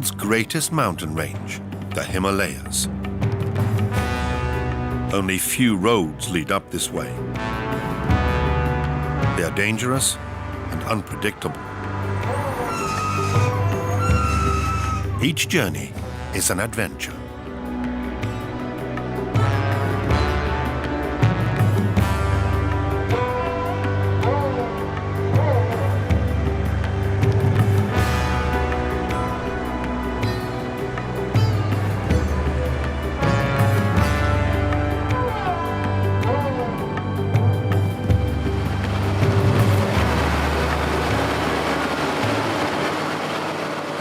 world's greatest mountain range, the Himalayas. Only few roads lead up this way. They are dangerous and unpredictable. Each journey is an adventure.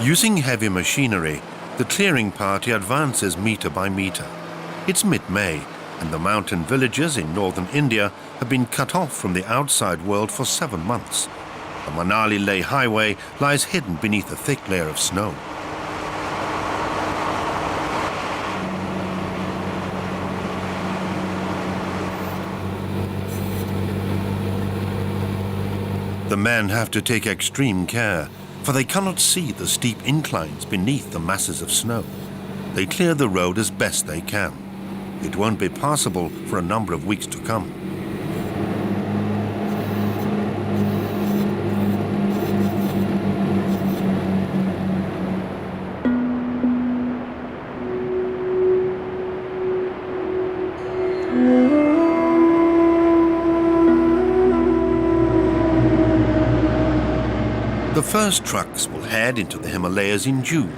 Using heavy machinery, the clearing party advances meter by meter. It's mid-May, and the mountain villages in northern India have been cut off from the outside world for 7 months. The Manali-Leh Highway lies hidden beneath a thick layer of snow. The men have to take extreme care, for they cannot see the steep inclines beneath the masses of snow. They clear the road as best they can. It won't be passable for a number of weeks to come. The first trucks will head into the Himalayas in June.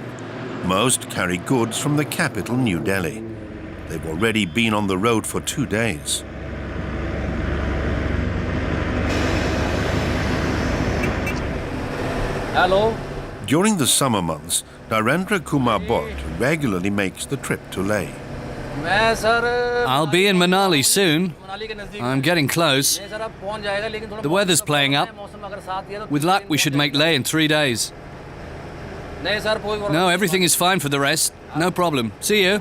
Most carry goods from the capital, New Delhi. They've already been on the road for 2 days. Hello. During the summer months, Narendra Kumar Bhatt regularly makes the trip to Leh. I'll be in Manali soon. I'm getting close. The weather's playing up. With luck, we should make Leh in 3 days. No, everything is fine for the rest. No problem. See you.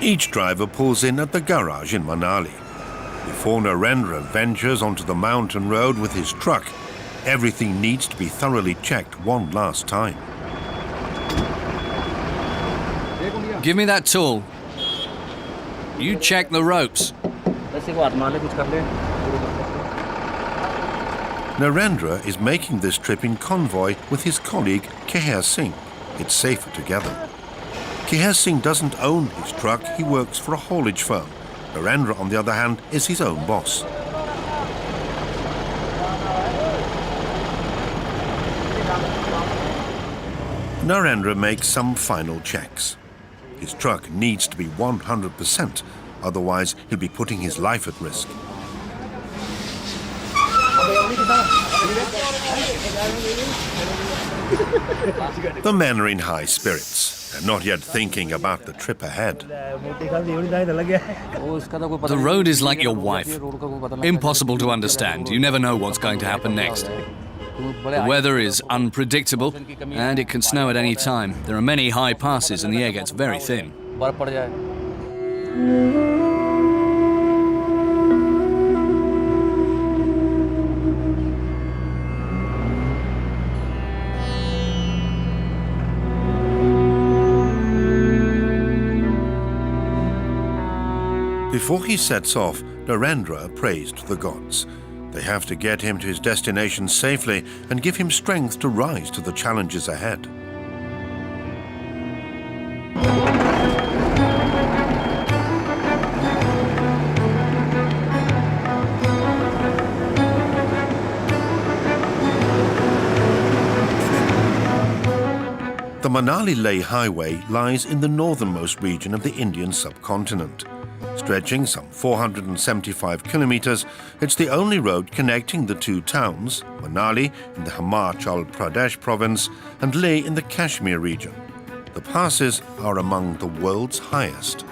Each driver pulls in at the garage in Manali. Before Narendra ventures onto the mountain road with his truck, everything needs to be thoroughly checked one last time. Give me that tool. You check the ropes. Narendra is making this trip in convoy with his colleague Keher Singh. It's safer together. Keher Singh doesn't own his truck, he works for a haulage firm. Narendra, on the other hand, is his own boss. Narendra makes some final checks. His truck needs to be 100%, otherwise he'll be putting his life at risk. The men are in high spirits. They're not yet thinking about the trip ahead. The road is like your wife. Impossible to understand. You never know what's going to happen next. The weather is unpredictable, and it can snow at any time. There are many high passes, and the air gets very thin. Before he sets off, Narendra prays to the gods. They have to get him to his destination safely and give him strength to rise to the challenges ahead. The Manali-Leh Highway lies in the northernmost region of the Indian subcontinent. Stretching some 475 kilometers, it's the only road connecting the two towns, Manali in the Himachal Pradesh province and Leh in the Kashmir region. The passes are among the world's highest.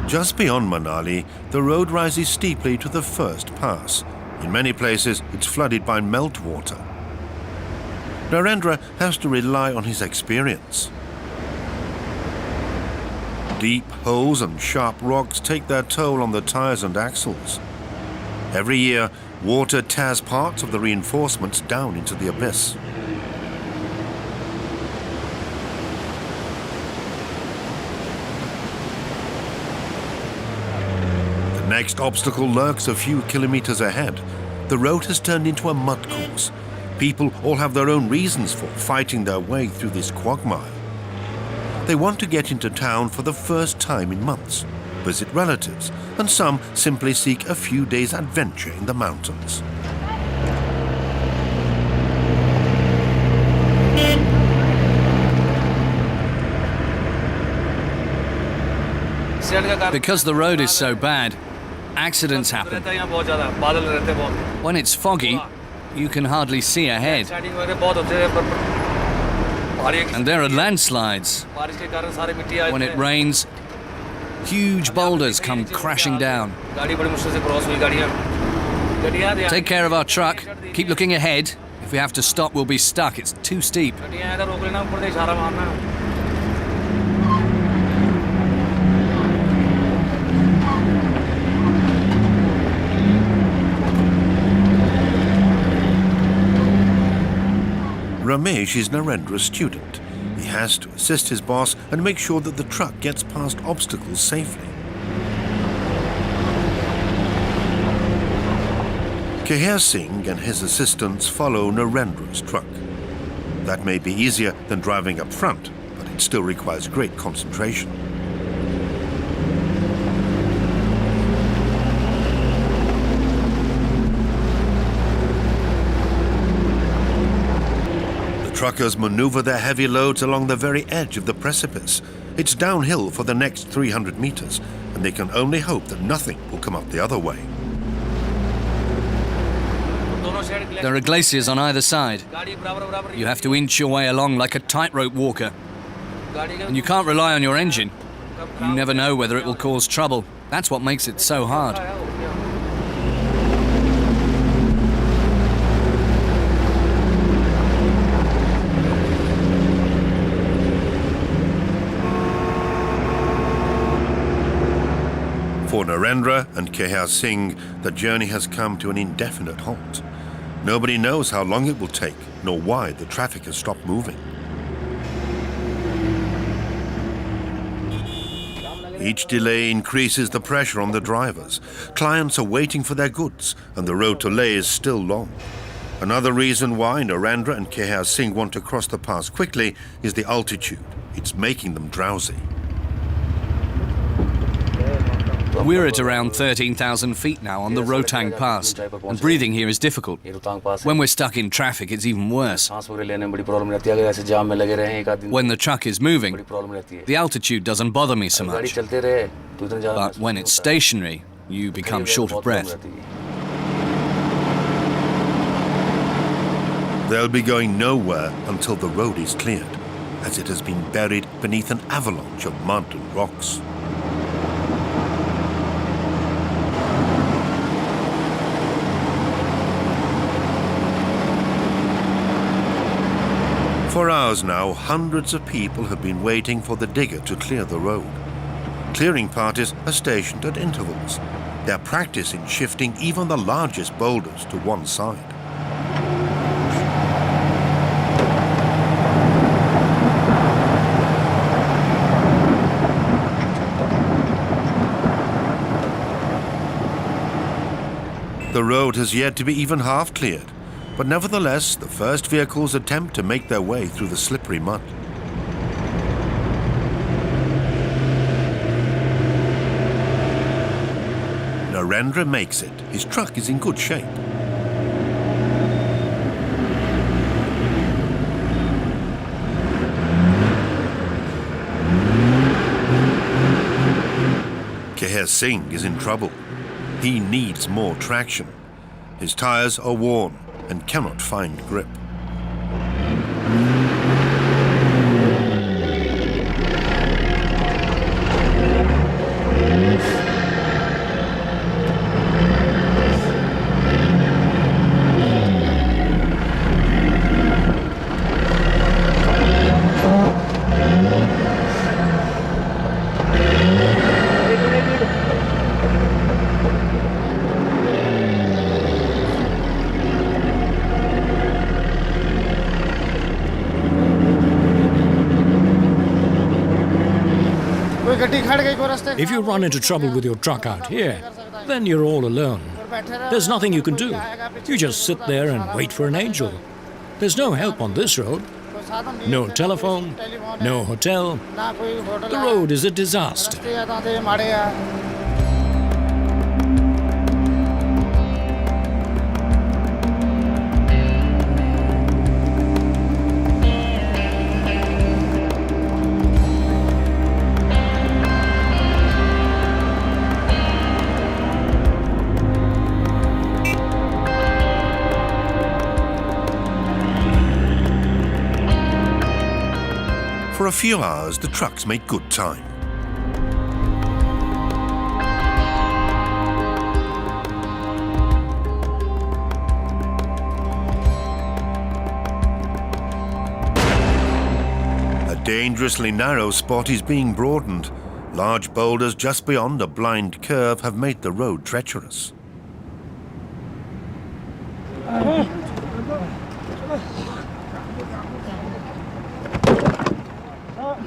Just beyond Manali, the road rises steeply to the first pass. In many places, it's flooded by meltwater. Narendra has to rely on his experience. Deep holes and sharp rocks take their toll on the tires and axles. Every year, water tears parts of the reinforcements down into the abyss. The next obstacle lurks a few kilometers ahead. The road has turned into a mud course. People all have their own reasons for fighting their way through this quagmire. They want to get into town for the first time in months, visit relatives, and some simply seek a few days' adventure in the mountains. Because the road is so bad, accidents happen. When it's foggy, you can hardly see ahead. And there are landslides. When it rains, huge boulders come crashing down. Take care of our truck. Keep looking ahead. If we have to stop, we'll be stuck. It's too steep. Ramesh is Narendra's student. He has to assist his boss and make sure that the truck gets past obstacles safely. Keher Singh and his assistants follow Narendra's truck. That may be easier than driving up front, but it still requires great concentration. Truckers maneuver their heavy loads along the very edge of the precipice. It's downhill for the next 300 meters, and they can only hope that nothing will come up the other way. There are glaciers on either side. You have to inch your way along like a tightrope walker. And you can't rely on your engine. You never know whether it will cause trouble. That's what makes it so hard. For Narendra and Keher Singh, the journey has come to an indefinite halt. Nobody knows how long it will take, nor why the traffic has stopped moving. Each delay increases the pressure on the drivers. Clients are waiting for their goods, and the road to Leh is still long. Another reason why Narendra and Keher Singh want to cross the pass quickly is the altitude. It's making them drowsy. We're at around 13,000 feet now on the Rohtang Pass, and breathing here is difficult. When we're stuck in traffic, it's even worse. When the truck is moving, the altitude doesn't bother me so much. But when it's stationary, you become short of breath. They'll be going nowhere until the road is cleared, as it has been buried beneath an avalanche of mud and rocks. For hours now, hundreds of people have been waiting for the digger to clear the road. Clearing parties are stationed at intervals. They're practicing shifting even the largest boulders to one side. The road has yet to be even half cleared. But nevertheless, the first vehicles attempt to make their way through the slippery mud. Narendra makes it. His truck is in good shape. Keher Singh is in trouble. He needs more traction. His tires are worn and cannot find grip. If you run into trouble with your truck out here, then you're all alone. There's nothing you can do. You just sit there and wait for an angel. There's no help on this road. No telephone, no hotel. The road is a disaster. For a few hours, the trucks make good time. A dangerously narrow spot is being broadened. Large boulders just beyond a blind curve have made the road treacherous.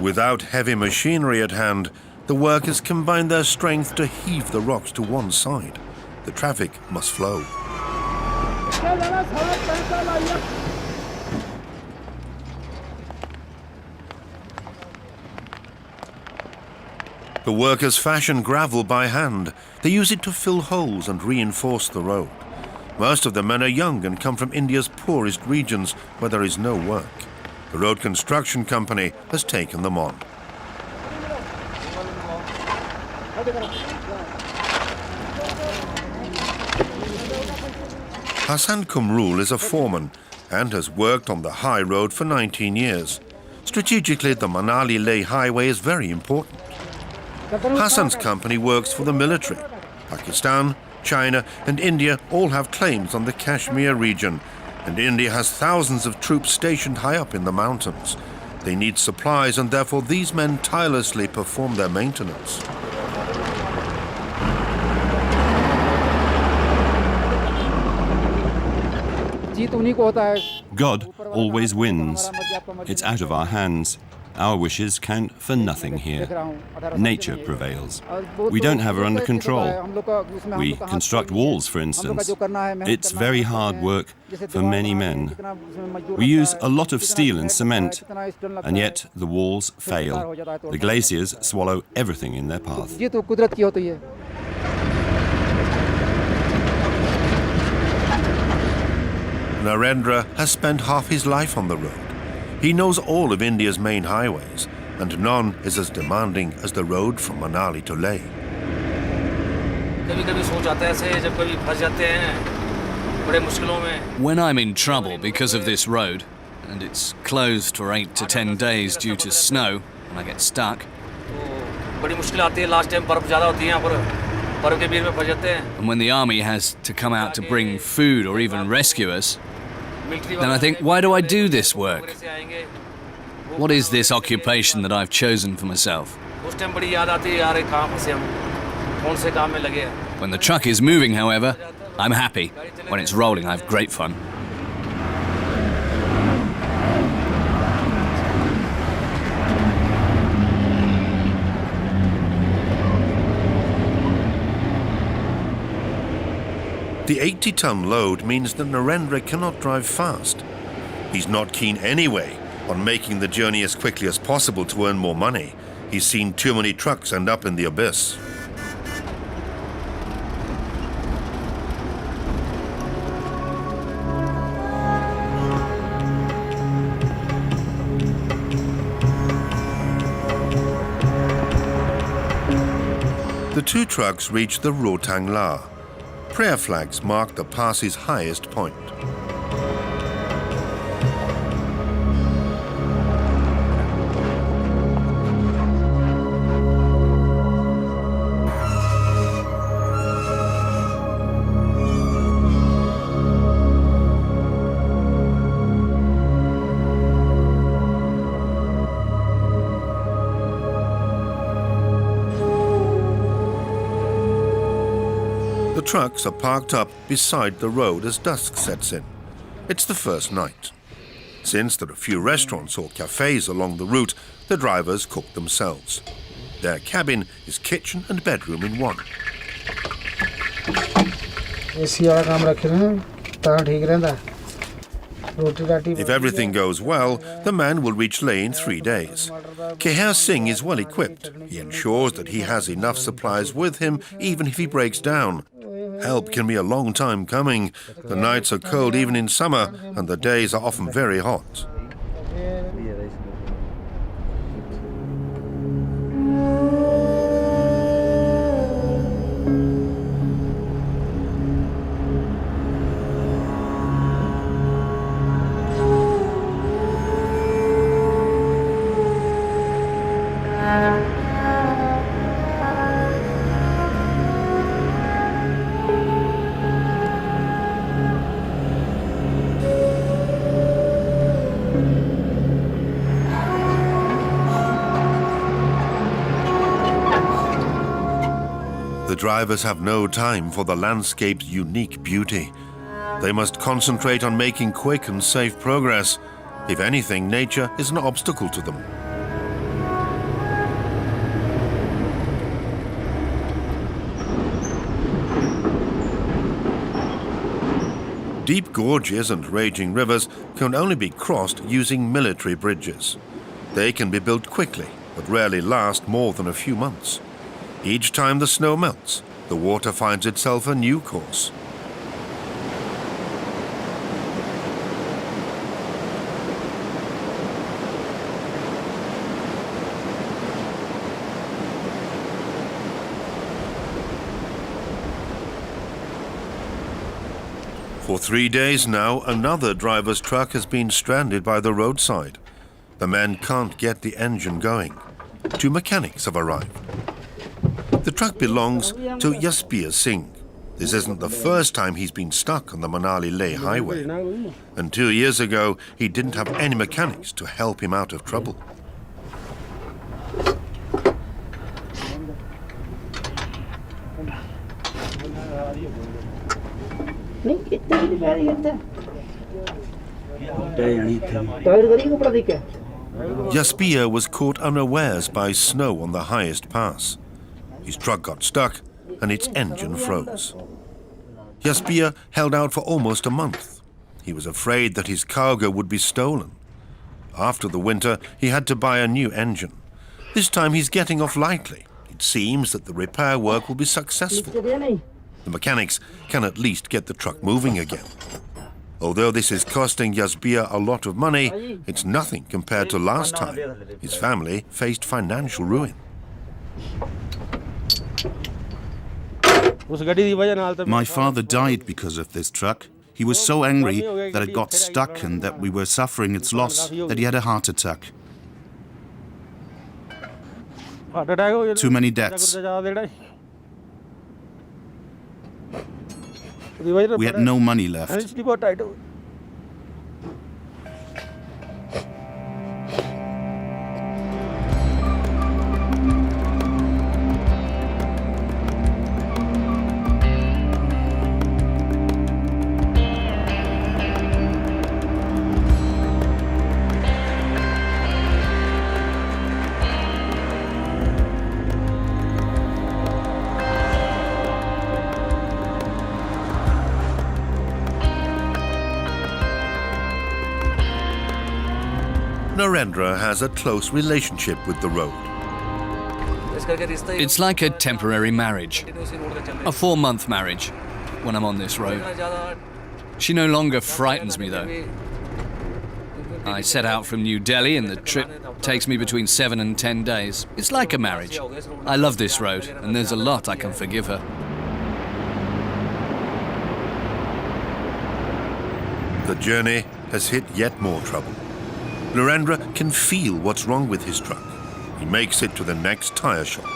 Without heavy machinery at hand, the workers combine their strength to heave the rocks to one side. The traffic must flow. The workers fashion gravel by hand. They use it to fill holes and reinforce the road. Most of the men are young and come from India's poorest regions where there is no work. The road construction company has taken them on. Hassan Kumrul is a foreman and has worked on the high road for 19 years. Strategically, the Manali-Leh Highway is very important. Hassan's company works for the military. Pakistan, China and India all have claims on the Kashmir region, and India has thousands of troops stationed high up in the mountains. They need supplies, and therefore these men tirelessly perform their maintenance. God always wins. It's out of our hands. Our wishes count for nothing here. Nature prevails. We don't have her under control. We construct walls, for instance. It's very hard work for many men. We use a lot of steel and cement, and yet the walls fail. The glaciers swallow everything in their path. Narendra has spent half his life on the road. He knows all of India's main highways, and none is as demanding as the road from Manali to Leh. When I'm in trouble because of this road, and it's closed for 8 to 10 days due to snow, and I get stuck, and when the army has to come out to bring food or even rescue us, then I think, why do I do this work? What is this occupation that I've chosen for myself? When the truck is moving, however, I'm happy. When it's rolling, I have great fun. The 80-ton load means that Narendra cannot drive fast. He's not keen anyway on making the journey as quickly as possible to earn more money. He's seen too many trucks end up in the abyss. The two trucks reach the Rohtang La. Prayer flags mark the pass's highest point. The trucks are parked up beside the road as dusk sets in. It's the first night. Since there are few restaurants or cafes along the route, the drivers cook themselves. Their cabin is kitchen and bedroom in one. If everything goes well, the man will reach Leh in 3 days. Keher Singh is well equipped. He ensures that he has enough supplies with him even if he breaks down. Help can be a long time coming. The nights are cold even in summer, and the days are often very hot. The drivers have no time for the landscape's unique beauty. They must concentrate on making quick and safe progress. If anything, nature is an obstacle to them. Deep gorges and raging rivers can only be crossed using military bridges. They can be built quickly, but rarely last more than a few months. Each time the snow melts, the water finds itself a new course. For 3 days now, another driver's truck has been stranded by the roadside. The men can't get the engine going. 2 mechanics have arrived. The truck belongs to Jasbir Singh. This isn't the first time he's been stuck on the Manali-Leh Highway. And 2 years ago, he didn't have any mechanics to help him out of trouble. Jasbir was caught unawares by snow on the highest pass. His truck got stuck and its engine froze. Jasbir held out for almost a month. He was afraid that his cargo would be stolen. After the winter, he had to buy a new engine. This time he's getting off lightly. It seems that the repair work will be successful. The mechanics can at least get the truck moving again. Although this is costing Jasbir a lot of money, it's nothing compared to last time. His family faced financial ruin. My father died because of this truck. He was so angry that it got stuck and that we were suffering its loss that he had a heart attack. Too many debts. We had no money left. Narendra has a close relationship with the road. It's like a temporary marriage, a 4-month marriage when I'm on this road. She no longer frightens me though. I set out from New Delhi and the trip takes me between 7 and 10 days. It's like a marriage. I love this road and there's a lot I can forgive her. The journey has hit yet more trouble. Narendra can feel what's wrong with his truck. He makes it to the next tire shop.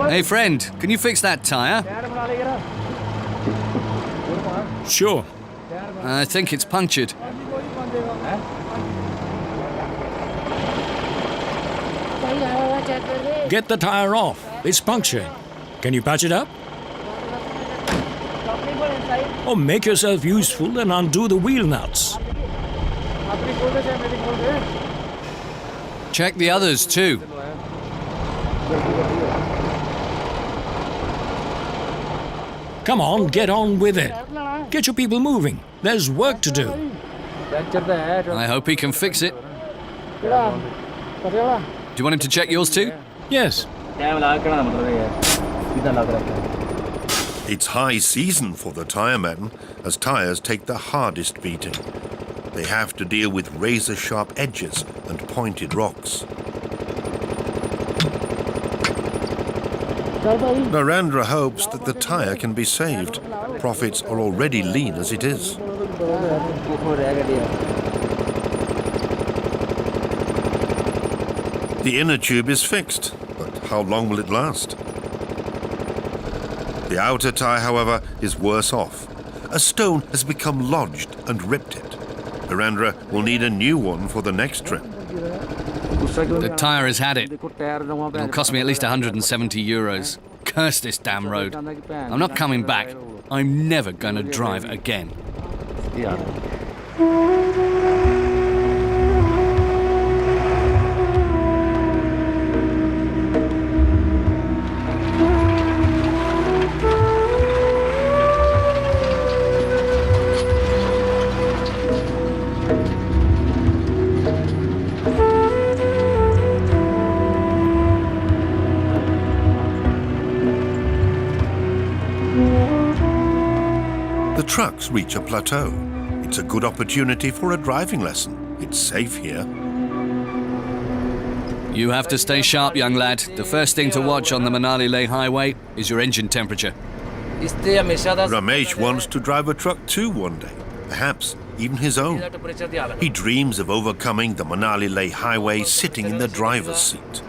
Hey friend, can you fix that tire? Sure. I think it's punctured. Get the tire off. It's punctured. Can you patch it up? Or make yourself useful and undo the wheel nuts. Check the others too. Come on, get on with it. Get your people moving. There's work to do. I hope he can fix it. Do you want him to check yours too? Yes. It's high season for the tyremen, as tyres take the hardest beating. They have to deal with razor-sharp edges and pointed rocks. Narendra hopes that the tyre can be saved. Profits are already lean as it is. The inner tube is fixed, but how long will it last? The outer tyre, however, is worse off. A stone has become lodged and ripped it. Narendra will need a new one for the next trip. The tyre has had it. It'll cost me at least 170 euros. Curse this damn road. I'm not coming back. I'm never going to drive again. The trucks reach a plateau. It's a good opportunity for a driving lesson. It's safe here. You have to stay sharp, young lad. The first thing to watch on the Manali-Leh Highway is your engine temperature. Ramesh wants to drive a truck too one day, perhaps even his own. He dreams of overcoming the Manali-Leh Highway sitting in the driver's seat.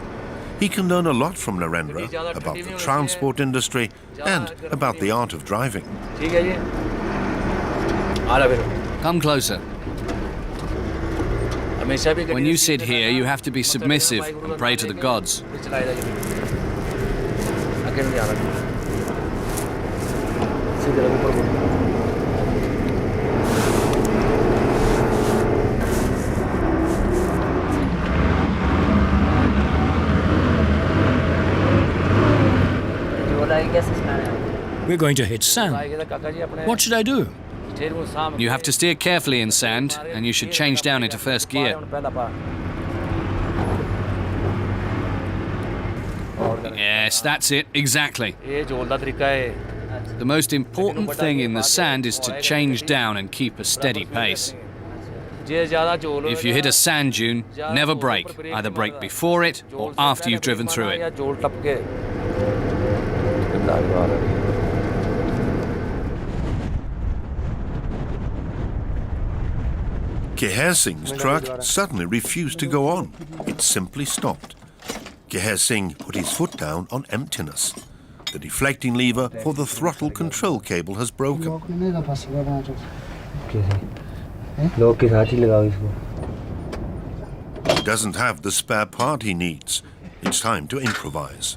He can learn a lot from Narendra about the transport industry and about the art of driving. Come closer. When you sit here, you have to be submissive and pray to the gods. We're going to hit sand. What should I do? You have to steer carefully in sand, and you should change down into first gear. Yes, that's it, exactly. The most important thing in the sand is to change down and keep a steady pace. If you hit a sand dune, never brake. Either brake before it or after you've driven through it. Keher Singh's truck suddenly refused to go on. It simply stopped. Keher Singh put his foot down on emptiness. The deflecting lever for the throttle control cable has broken. He doesn't have the spare part he needs. It's time to improvise.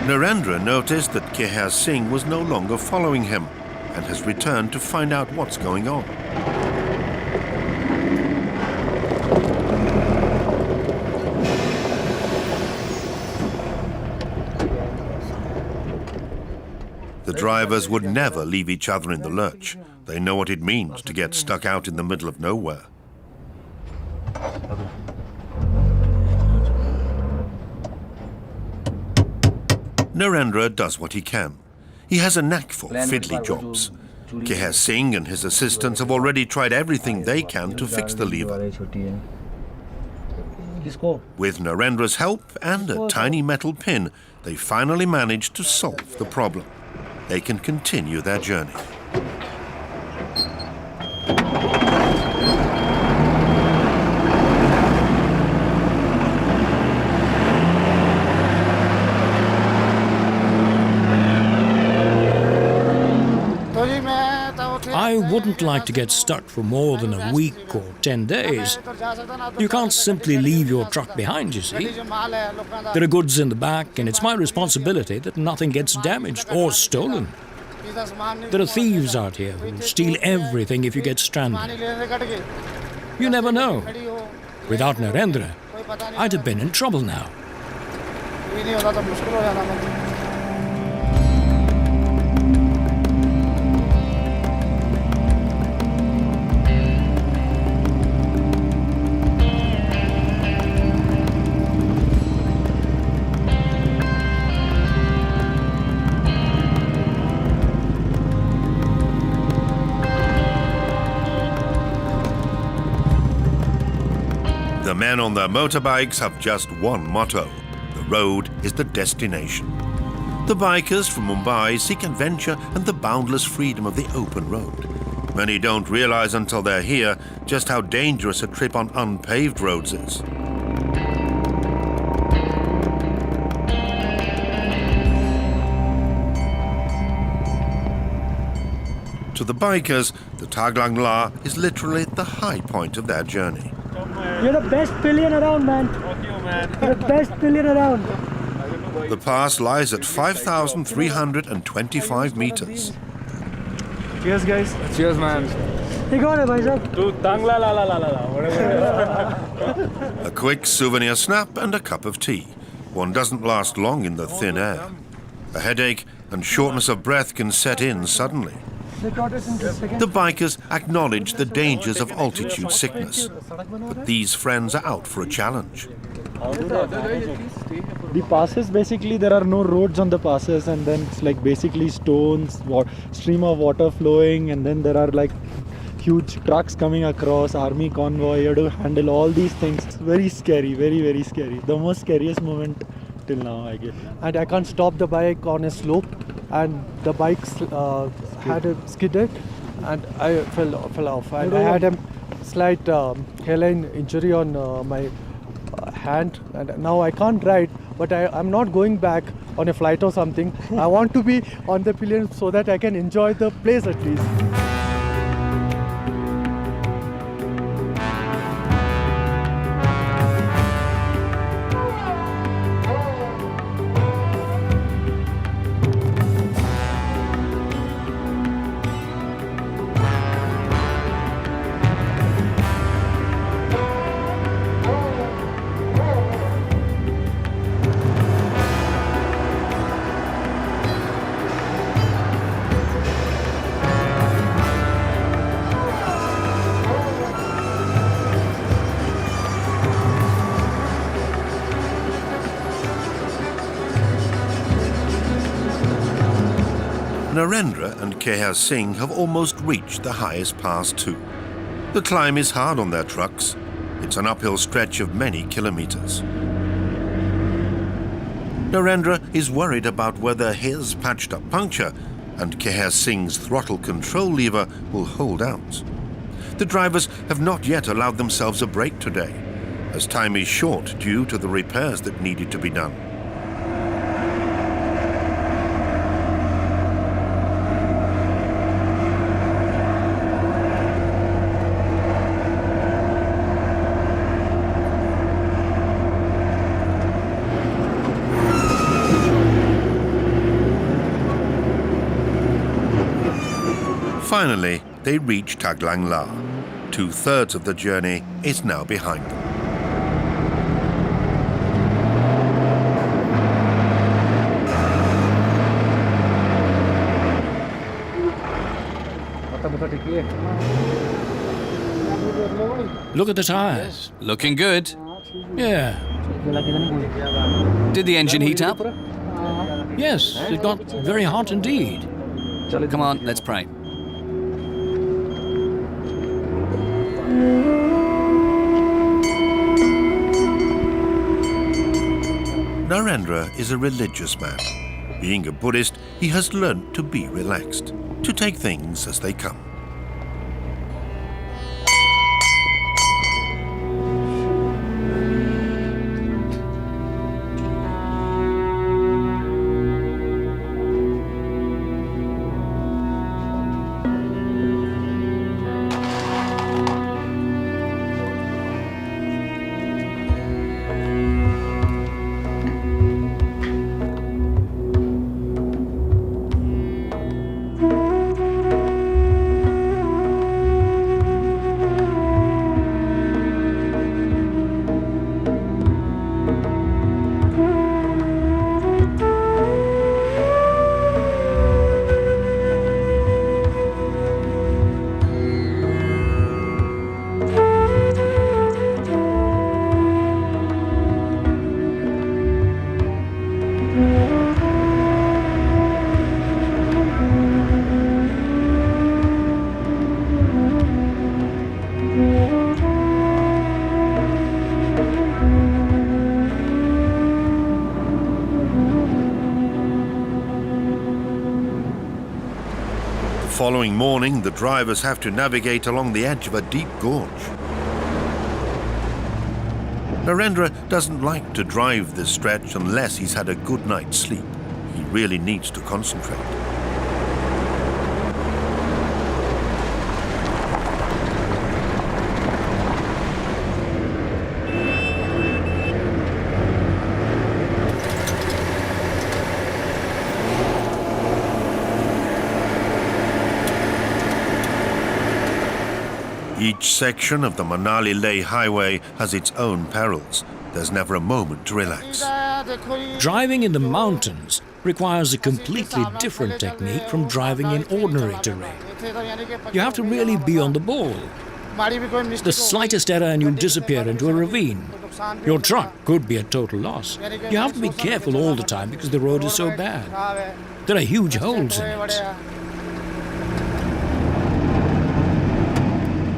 Narendra noticed that Keher Singh was no longer following him and has returned to find out what's going on. The drivers would never leave each other in the lurch. They know what it means to get stuck out in the middle of nowhere. Narendra does what he can. He has a knack for fiddly jobs. Keher Singh and his assistants have already tried everything they can to fix the lever. With Narendra's help and a tiny metal pin, they finally managed to solve the problem. They can continue their journey. I wouldn't like to get stuck for more than a week or 10 days. You can't simply leave your truck behind, you see. There are goods in the back, and it's my responsibility that nothing gets damaged or stolen. There are thieves out here who steal everything if you get stranded. You never know. Without Narendra, I'd have been in trouble now. The men on their motorbikes have just one motto: the road is the destination. The bikers from Mumbai seek adventure and the boundless freedom of the open road. Many don't realize until they're here just how dangerous a trip on unpaved roads is. To the bikers, the Taglang La is literally the high point of their journey. You're the best pillion around, man. You're the best pillion around. The pass lies at 5,325 meters. Cheers, guys. Cheers, man. You got it, bhai sahab. Tu tang la la la la la. A quick souvenir snap and a cup of tea. One doesn't last long in the thin air. A headache and shortness of breath can set in suddenly. The bikers acknowledge the dangers of altitude sickness, but these friends are out for a challenge. The passes, basically, there are no roads on the passes, and then it's like basically stones, stream of water flowing, and then there are like huge trucks coming across, army convoy. You have to handle all these things. It's very scary, very, very scary. The most scariest moment till now, I guess. And I can't stop the bike on a slope, and the bike had a skidded, and I fell off, and I had a slight hairline injury on my hand, and now I can't ride, but I'm not going back on a flight or something. I want to be on the pillion so that I can enjoy the place at least. Narendra and Kehar Singh have almost reached the highest pass too. The climb is hard on their trucks. It's an uphill stretch of many kilometers. Narendra is worried about whether his patched-up puncture and Kehar Singh's throttle control lever will hold out. The drivers have not yet allowed themselves a break today, as time is short due to the repairs that needed to be done. Finally, they reach Taglang La. 2/3 of the journey is now behind them. Look at the tires. Looking good. Yeah. Did the engine heat up? Yes, it got very hot indeed. Come on, let's pray. Narendra is a religious man. Being a Buddhist, he has learnt to be relaxed, to take things as they come. following morning, the drivers have to navigate along the edge of a deep gorge. Narendra doesn't like to drive this stretch unless he's had a good night's sleep. He really needs to concentrate. Each section of the Manali-Leh Highway has its own perils. There's never a moment to relax. Driving in the mountains requires a completely different technique from driving in ordinary terrain. You have to really be on the ball. The slightest error and you'll disappear into a ravine. Your truck could be a total loss. You have to be careful all the time because the road is so bad. There are huge holes in it.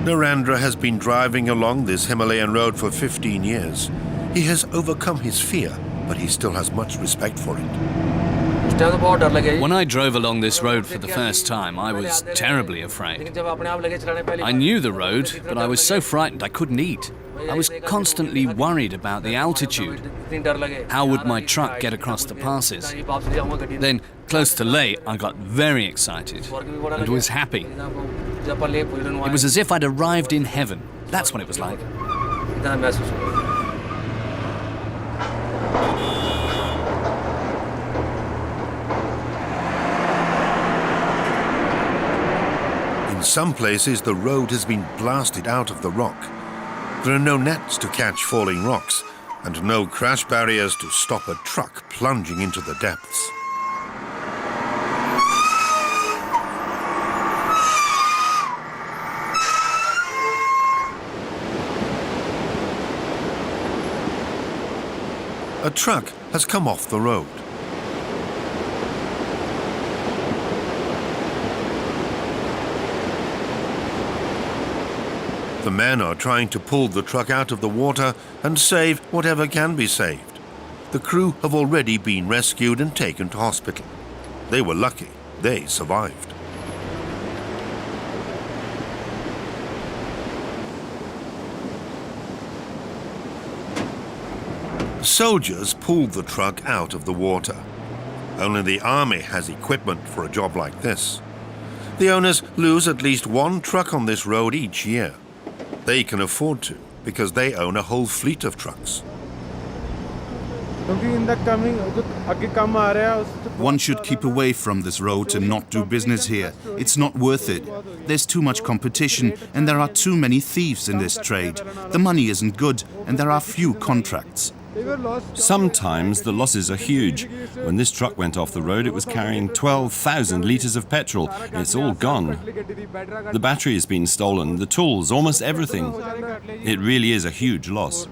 Narendra has been driving along this Himalayan road for 15 years. He has overcome his fear, but he still has much respect for it. When I drove along this road for the first time, I was terribly afraid. I knew the road, but I was so frightened I couldn't eat. I was constantly worried about the altitude. How would my truck get across the passes? Then, close to Leh, I got very excited and was happy. It was as if I'd arrived in heaven. That's what it was like. In some places, the road has been blasted out of the rock. There are no nets to catch falling rocks and no crash barriers to stop a truck plunging into the depths. A truck has come off the road. The men are trying to pull the truck out of the water and save whatever can be saved. The crew have already been rescued and taken to hospital. They were lucky. They survived. Soldiers pulled the truck out of the water. Only the army has equipment for a job like this. The owners lose at least one truck on this road each year. They can afford to because they own a whole fleet of trucks. One should keep away from this road and not do business here. It's not worth it. There's too much competition and there are too many thieves in this trade. The money isn't good and there are few contracts. Sometimes the losses are huge. When this truck went off the road, it was carrying 12,000 litres of petrol. It's all gone. The battery has been stolen, the tools, almost everything. It really is a huge loss.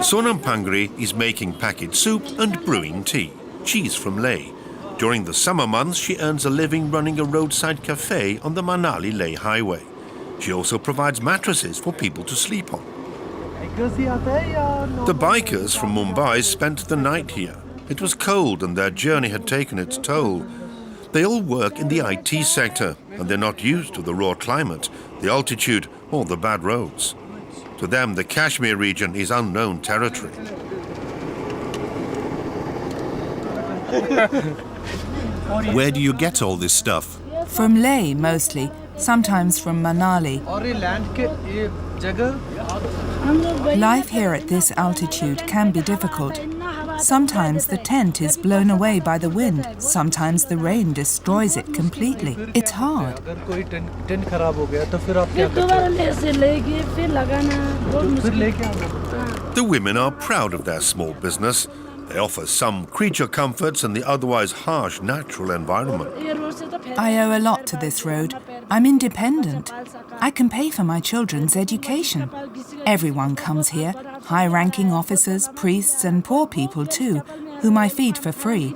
Sonam Pangri is making packet soup and brewing tea. She's from Leh. During the summer months, she earns a living running a roadside cafe on the Manali-Leh Highway. She also provides mattresses for people to sleep on. The bikers from Mumbai spent the night here. It was cold and their journey had taken its toll. They all work in the IT sector and they're not used to the raw climate, the altitude or the bad roads. To them, the Kashmir region is unknown territory. Where do you get all this stuff? From Leh, mostly. Sometimes from Manali. Life here at this altitude can be difficult. Sometimes the tent is blown away by the wind. Sometimes the rain destroys it completely. It's hard. The women are proud of their small business. They offer some creature comforts in the otherwise harsh natural environment. I owe a lot to this road. I'm independent. I can pay for my children's education. Everyone comes here, high-ranking officers, priests and poor people too, whom I feed for free.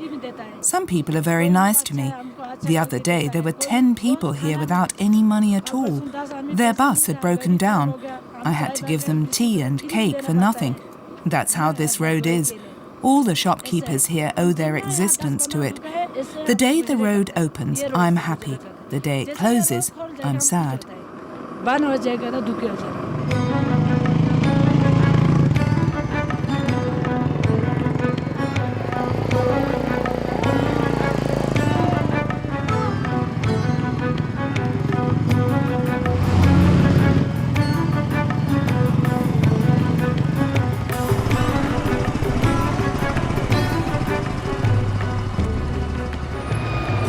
Some people are very nice to me. The other day, there were 10 people here without any money at all. Their bus had broken down. I had to give them tea and cake for nothing. That's how this road is. All the shopkeepers here owe their existence to it. The day the road opens, I'm happy. The day it closes, I'm sad.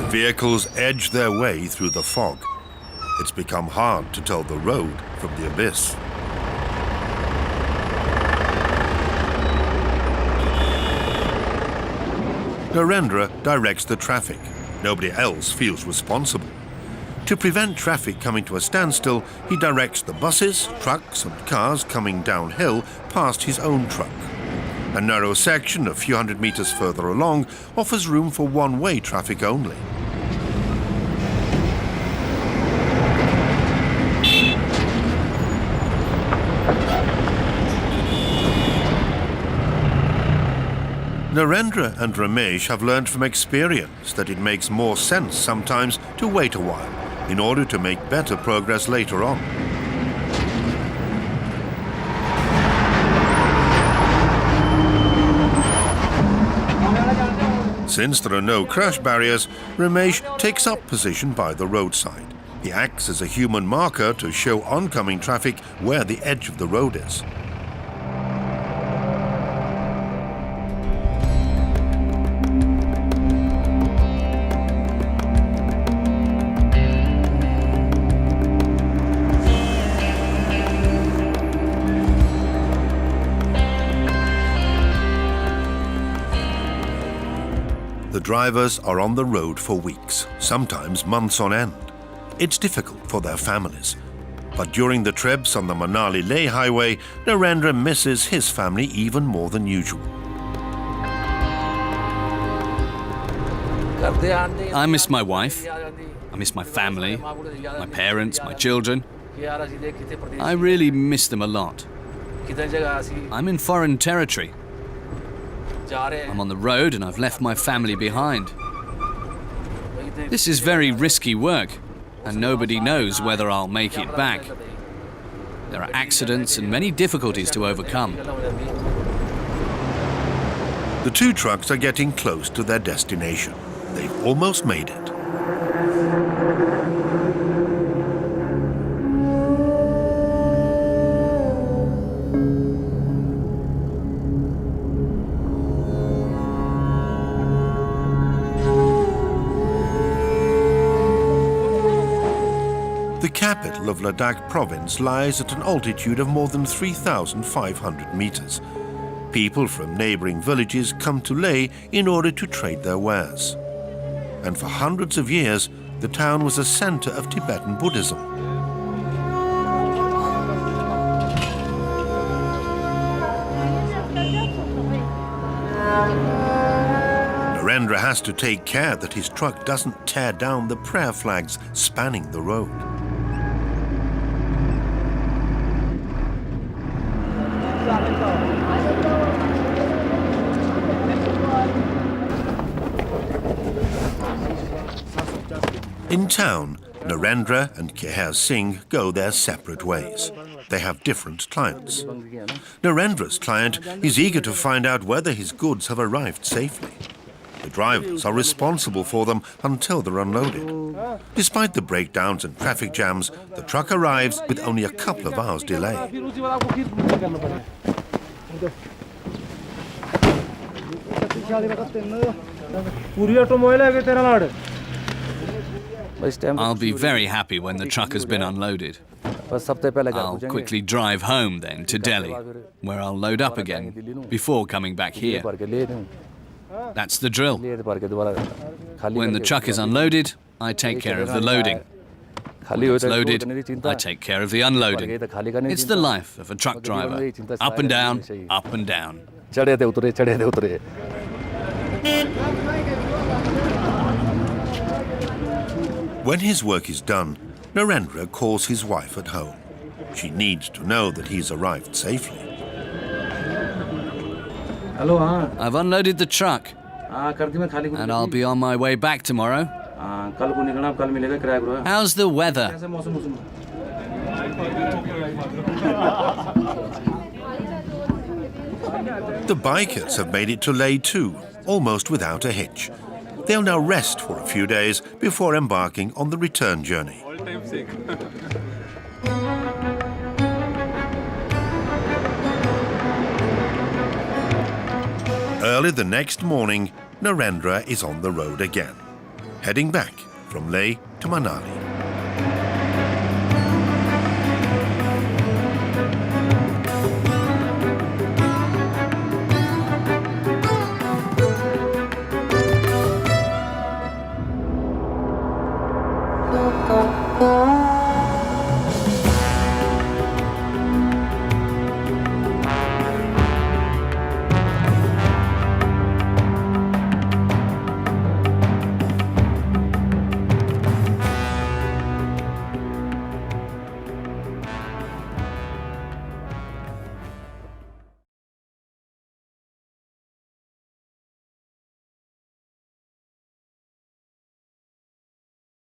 Vehicles edge their way through the fog. It's become hard to tell the road from the abyss. Narendra directs the traffic. Nobody else feels responsible. To prevent traffic coming to a standstill, he directs the buses, trucks and cars coming downhill past his own truck. A narrow section a few hundred meters further along offers room for one-way traffic only. Narendra and Ramesh have learned from experience that it makes more sense sometimes to wait a while in order to make better progress later on. Since there are no crash barriers, Ramesh takes up position by the roadside. He acts as a human marker to show oncoming traffic where the edge of the road is. The drivers are on the road for weeks, sometimes months on end. It's difficult for their families. But during the trips on the Manali-Leh Highway, Narendra misses his family even more than usual. I miss my wife. I miss my family, my parents, my children. I really miss them a lot. I'm in foreign territory. I'm on the road and I've left my family behind. This is very risky work, and nobody knows whether I'll make it back. There are accidents and many difficulties to overcome. The two trucks are getting close to their destination. They've almost made it. The capital of Ladakh province lies at an altitude of more than 3,500 meters. People from neighboring villages come to Leh in order to trade their wares. And for hundreds of years, the town was a center of Tibetan Buddhism. Narendra has to take care that his truck doesn't tear down the prayer flags spanning the road. In town, Narendra and Keher Singh go their separate ways. They have different clients. Narendra's client is eager to find out whether his goods have arrived safely. The drivers are responsible for them until they're unloaded. Despite the breakdowns and traffic jams, the truck arrives with only a couple of hours delay. I'll be very happy when the truck has been unloaded. I'll quickly drive home then to Delhi, where I'll load up again before coming back here. That's the drill. When the truck is unloaded, I take care of the loading. When it's loaded, I take care of the unloading. It's the life of a truck driver. Up and down, up and down. When his work is done, Narendra calls his wife at home. She needs to know that he's arrived safely. Hello, I've unloaded the truck, and I'll be on my way back tomorrow. How's the weather? The bikers have made it to Leh too, almost without a hitch. They'll now rest for a few days before embarking on the return journey. Early the next morning, Narendra is on the road again, heading back from Leh to Manali.